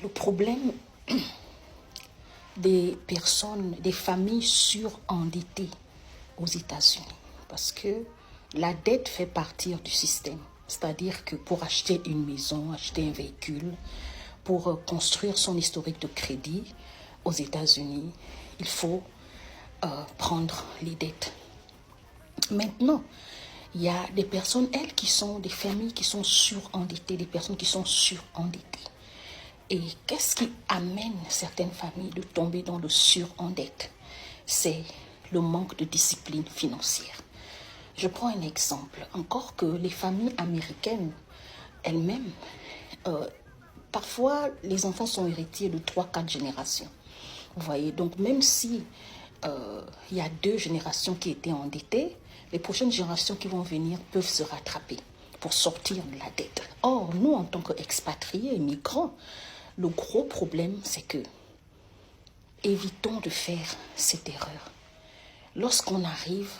Le problème des personnes, des familles surendettées aux États-Unis, parce que la dette fait partie du système. C'est-à-dire que pour acheter une maison, acheter un véhicule, pour construire son historique de crédit aux États-Unis, il faut prendre les dettes. Maintenant, il y a des personnes, elles, qui sont des familles qui sont surendettées, des personnes qui sont surendettées. Et qu'est-ce qui amène certaines familles de tomber dans le surendette? C'est le manque de discipline financière. Je prends un exemple. Encore que les familles américaines elles-mêmes, parfois les enfants sont héritiers de 3-4 générations. Vous voyez, donc même si il y a 2 générations qui étaient endettées, les prochaines générations qui vont venir peuvent se rattraper pour sortir de la dette. Or, nous, en tant qu'expatriés, migrants, le gros problème, c'est que évitons de faire cette erreur. Lorsqu'on arrive,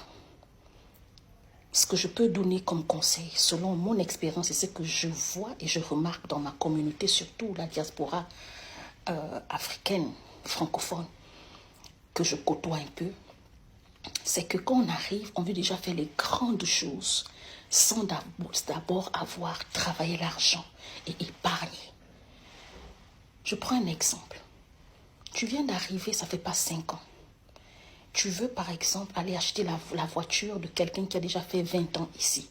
ce que je peux donner comme conseil, selon mon expérience et ce que je vois et je remarque dans ma communauté, surtout la diaspora africaine, francophone, que je côtoie un peu, c'est que quand on arrive, on veut déjà faire les grandes choses sans d'abord avoir travaillé l'argent et épargné. Je prends un exemple. Tu viens d'arriver, ça ne fait pas 5 ans. Tu veux par exemple aller acheter la voiture de quelqu'un qui a déjà fait 20 ans ici.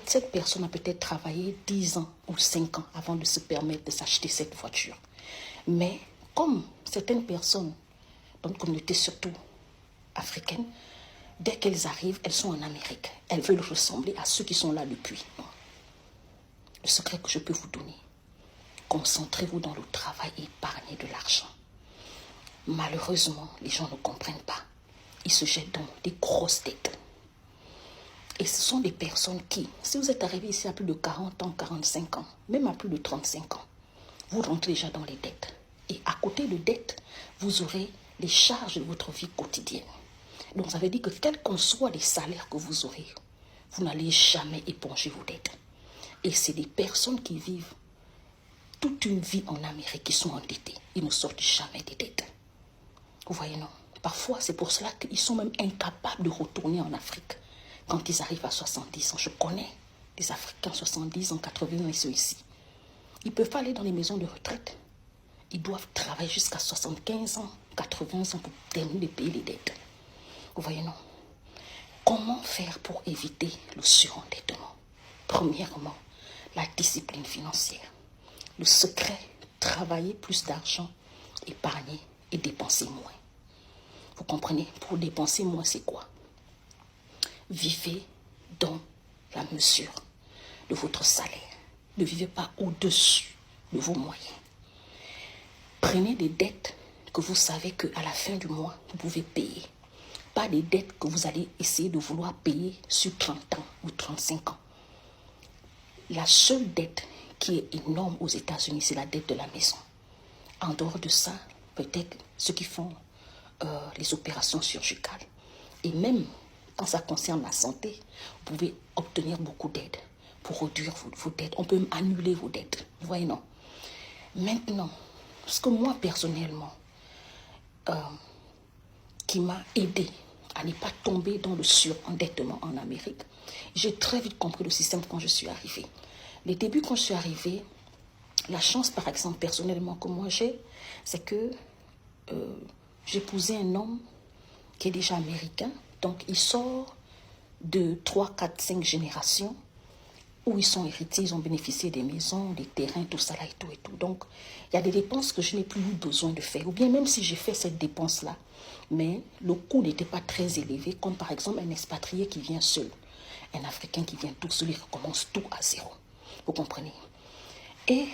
Cette personne a peut-être travaillé 10 ans ou 5 ans avant de se permettre de s'acheter cette voiture. Mais comme certaines personnes, dans une communauté surtout africaine, dès qu'elles arrivent, elles sont en Amérique. Elles veulent ressembler à ceux qui sont là depuis. Le secret que je peux vous donner, concentrez-vous dans le travail et épargnez de l'argent. Malheureusement, les gens ne comprennent pas. Ils se jettent dans des grosses dettes. Et ce sont des personnes qui, si vous êtes arrivé ici à plus de 40 ans, 45 ans, même à plus de 35 ans, vous rentrez déjà dans les dettes. Et à côté de dettes, vous aurez les charges de votre vie quotidienne. Donc ça veut dire que quels qu'en soient les salaires que vous aurez, vous n'allez jamais éponger vos dettes. Et c'est des personnes qui vivent toute une vie en Amérique qui sont endettées. Ils ne sortent jamais des dettes. Vous voyez, non? Parfois, c'est pour cela qu'ils sont même incapables de retourner en Afrique quand ils arrivent à 70 ans. Je connais des Africains 70 ans, 80 ans, et ceux ici. Ils ne peuvent pas aller dans les maisons de retraite. Ils doivent travailler jusqu'à 75 ans, 80 ans pour terminer de payer les dettes. Vous voyez, non? Comment faire pour éviter le surendettement? Premièrement, la discipline financière. Le secret, travailler plus d'argent, épargner et dépenser moins. Vous comprenez? Pour dépenser moins, c'est quoi? Vivez dans la mesure de votre salaire. Ne vivez pas au-dessus de vos moyens. Prenez des dettes que vous savez qu'à la fin du mois, vous pouvez payer. Pas des dettes que vous allez essayer de vouloir payer sur 30 ans ou 35 ans. La seule dette qui est énorme aux États-Unis, c'est la dette de la maison. En dehors de ça, peut-être ceux qui font les opérations chirurgicales. Et même quand ça concerne la santé, vous pouvez obtenir beaucoup d'aide pour réduire vos dettes. On peut même annuler vos dettes. Vous voyez, non? Maintenant, ce que moi, personnellement, qui m'a aidé à ne pas tomber dans le surendettement en Amérique, j'ai très vite compris le système quand je suis arrivée. Les débuts, quand je suis arrivée, la chance, par exemple, personnellement, que moi j'ai, c'est que j'ai épousé un homme qui est déjà américain. Donc, il sort de 3, 4, 5 générations où ils sont héritiers, ils ont bénéficié des maisons, des terrains, tout ça là et tout et tout. Donc, il y a des dépenses que je n'ai plus eu besoin de faire. Ou bien même si j'ai fait cette dépense-là, mais le coût n'était pas très élevé, comme par exemple un expatrié qui vient seul. Un Africain qui vient tout seul, il recommence tout à zéro. Vous comprenez? Et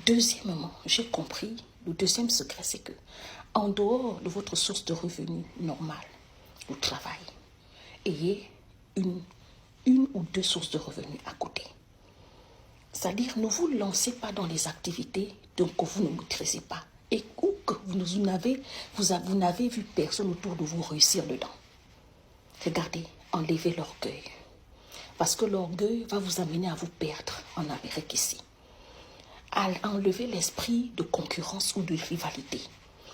deuxièmement, j'ai compris, le deuxième secret, c'est que en dehors de votre source de revenus normale, le travail, ayez une ou 2 sources de revenus à côté. C'est-à-dire, ne vous lancez pas dans les activités que vous ne maîtrisez pas et ou que vous n'avez vu personne autour de vous réussir dedans. Regardez, enlevez l'orgueil. Parce que l'orgueil va vous amener à vous perdre en Amérique ici. à enlever l'esprit de concurrence ou de rivalité.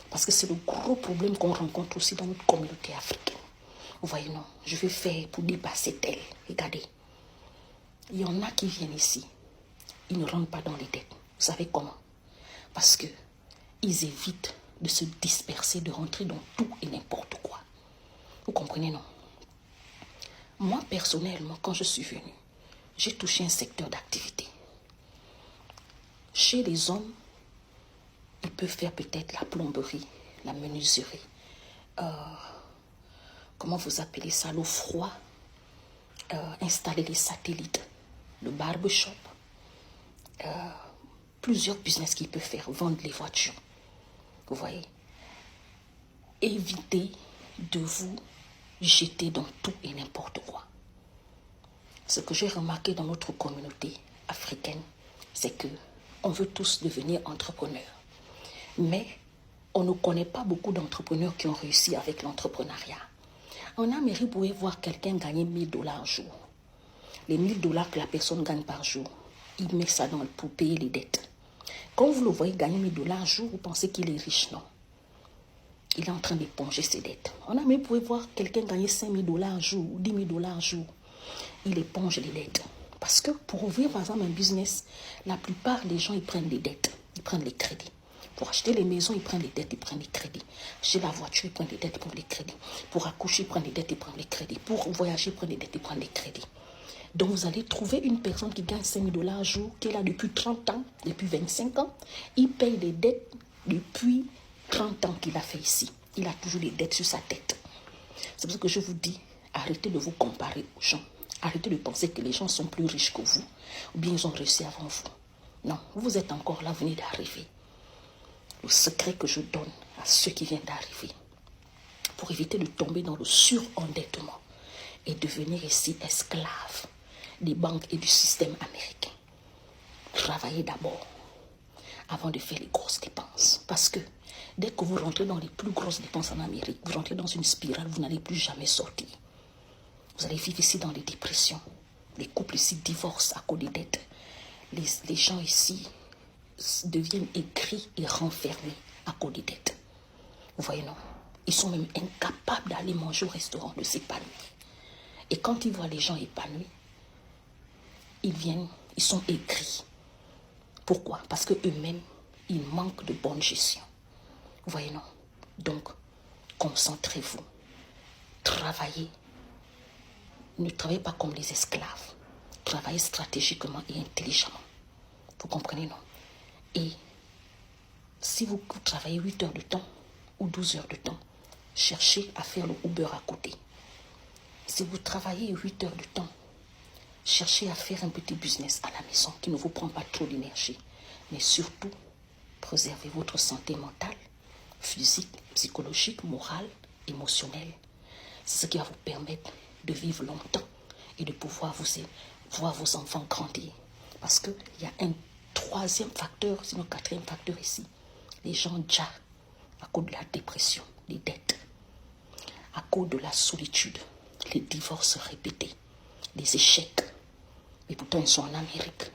Parce que c'est le gros problème qu'on rencontre aussi dans notre communauté africaine. Vous voyez, non, je vais faire pour dépasser tel. Regardez, il y en a qui viennent ici, ils ne rentrent pas dans les dettes. Vous savez comment? Parce qu'ils évitent de se disperser, de rentrer dans tout et n'importe quoi. Vous comprenez, non? Moi, personnellement, quand je suis venue, j'ai touché un secteur d'activité. Chez les hommes, ils peuvent faire peut-être la plomberie, la menuiserie, comment vous appelez ça, l'eau froid, installer les satellites, le barbershop, plusieurs business qu'ils peuvent faire, vendre les voitures. Vous voyez, évitez de vous jeter dans tout et n'importe quoi. Ce que j'ai remarqué dans notre communauté africaine, c'est que on veut tous devenir entrepreneurs. Mais on ne connaît pas beaucoup d'entrepreneurs qui ont réussi avec l'entrepreneuriat. En Amérique, vous pouvez voir quelqu'un gagner $1000 par jour. Les $1000 que la personne gagne par jour, il met ça pour payer les dettes. Quand vous le voyez gagner $1000 par jour, vous pensez qu'il est riche, non? Il est en train d'éponger ses dettes. En Amérique, vous pouvez voir quelqu'un gagner $5000 par jour ou $10 000 par jour. Il éponge les dettes. Parce que pour ouvrir, par exemple, un business, la plupart des gens, ils prennent les dettes, ils prennent les crédits. Pour acheter les maisons, ils prennent les dettes, ils prennent les crédits. Acheter la voiture, ils prennent les dettes, ils prennent les crédits. Pour accoucher, ils prennent les dettes, ils prennent les crédits. Pour voyager, ils prennent les dettes, ils prennent les crédits. Donc, vous allez trouver une personne qui gagne $5000 par jour, qui est là depuis 30 ans, depuis 25 ans. Il paye les dettes depuis 30 ans qu'il a fait ici. Il a toujours les dettes sur sa tête. C'est pour ça que je vous dis, arrêtez de vous comparer aux gens. Arrêtez de penser que les gens sont plus riches que vous, ou bien ils ont réussi avant vous. Non, vous êtes encore là, vous venez d'arriver. Le secret que je donne à ceux qui viennent d'arriver, pour éviter de tomber dans le surendettement et devenir ici esclave des banques et du système américain. Travaillez d'abord avant de faire les grosses dépenses. Parce que dès que vous rentrez dans les plus grosses dépenses en Amérique, vous rentrez dans une spirale, vous n'allez plus jamais sortir. Vous allez vivre ici dans les dépressions. Les couples ici divorcent à cause des dettes. Les gens ici deviennent aigris et renfermés à cause des dettes. Vous voyez, non? Ils sont même incapables d'aller manger au restaurant, de s'épanouir. Et quand ils voient les gens épanouis, ils sont aigris. Pourquoi? Parce qu'eux-mêmes, ils manquent de bonne gestion. Vous voyez, non? Donc, concentrez-vous. Travaillez. Ne travaillez pas comme des esclaves. Travaillez stratégiquement et intelligemment. Vous comprenez, non? Et si vous travaillez 8 heures de temps ou 12 heures de temps, cherchez à faire le Uber à côté. Si vous travaillez 8 heures de temps, cherchez à faire un petit business à la maison qui ne vous prend pas trop d'énergie. Mais surtout, préservez votre santé mentale, physique, psychologique, morale, émotionnelle. C'est ce qui va vous permettre de vivre longtemps et de pouvoir voir vos enfants grandir. Parce qu'il y a un troisième facteur, sinon quatrième facteur ici. Les gens déjà, à cause de la dépression, les dettes, à cause de la solitude, les divorces répétés, les échecs. Et pourtant, ils sont en Amérique,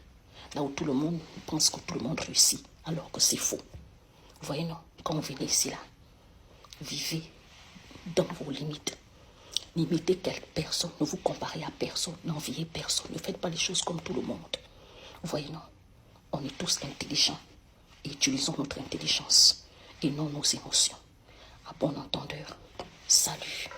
là où tout le monde pense que tout le monde réussit, alors que c'est faux. Vous voyez, non? Quand vous venez ici, là, vivez dans vos limites. N'imitez quelques personnes, ne vous comparez à personne, n'enviez personne, ne faites pas les choses comme tout le monde. Vous voyez, non? On est tous intelligents et utilisons notre intelligence et non nos émotions. À bon entendeur, salut.